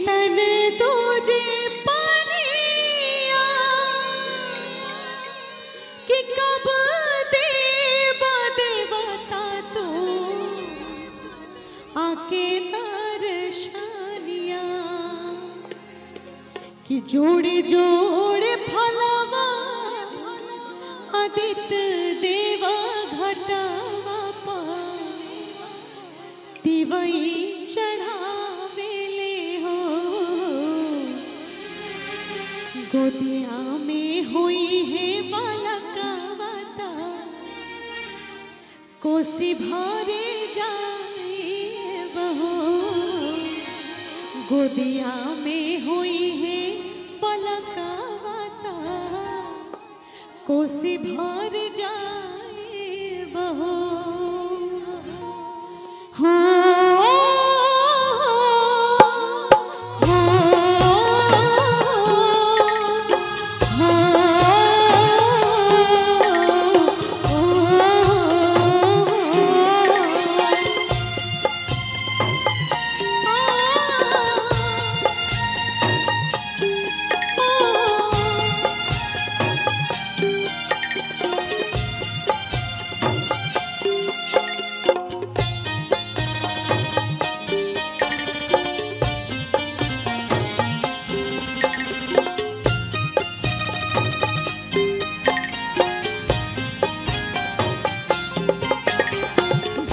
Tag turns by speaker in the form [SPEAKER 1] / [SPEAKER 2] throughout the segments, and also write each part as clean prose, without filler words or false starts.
[SPEAKER 1] शीतन तुझे पानिया कि कब देवता तो आके दर्शनिया कि जोड़े जोड़े फलवा आदित्य देवा घटावा पा दिवई चढ़ावेले हो गोदिया में हुई है बालकावता कोसी भरे जाए बहो गोदिया में हुई है बालकावता कोसी भर जाए बहो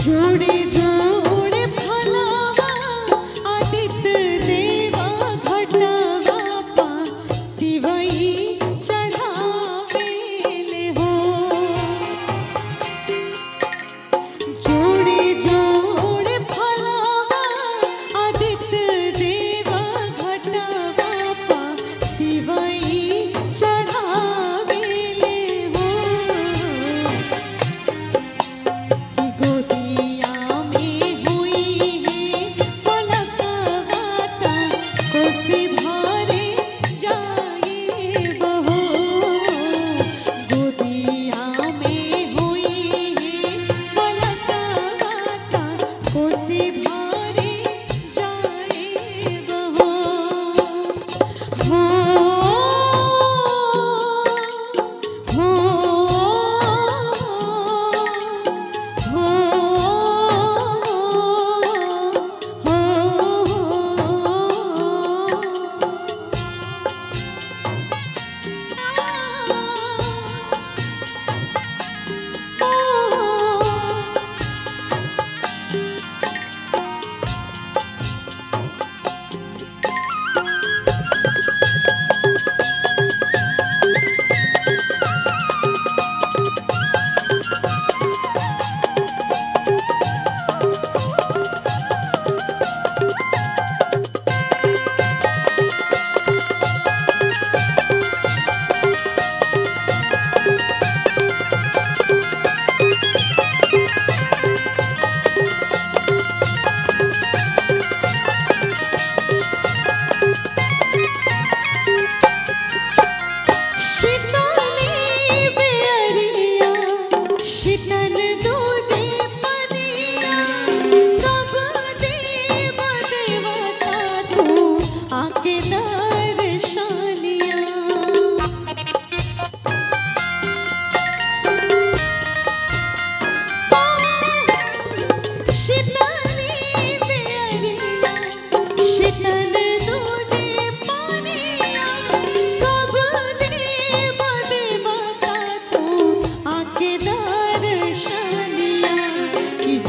[SPEAKER 1] जोड़े जोड़े फलवा आदित्य देवा घटावा पा दिवई चढ़ावेले हो जोड़े जोड़े फलवा आदित्य देवा घटावा पा दिवई चढ़ावेले हो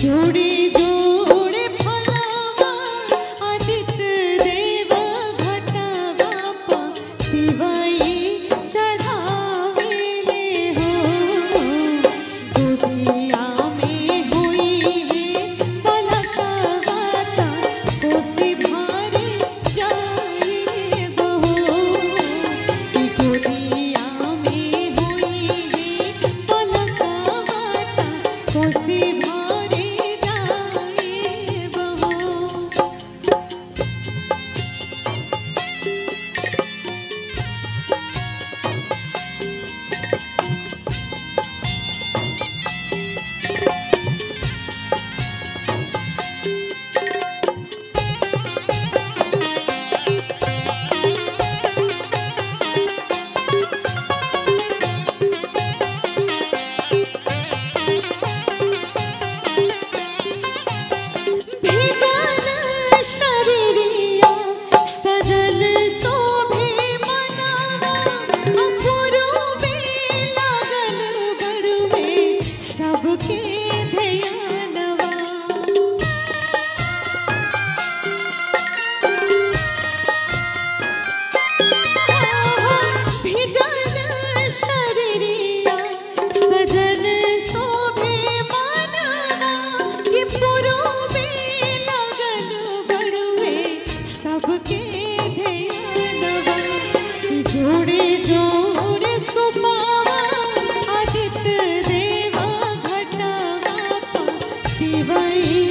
[SPEAKER 1] जोड़े जोड़े फलवा आदित्य देवा घटावा पा दिवई चढ़ावेले हो गोदिया में हुई है बालकावता कोसी भरे जाए बहो कि गोदिया में हुई है बालकावता कोसी वही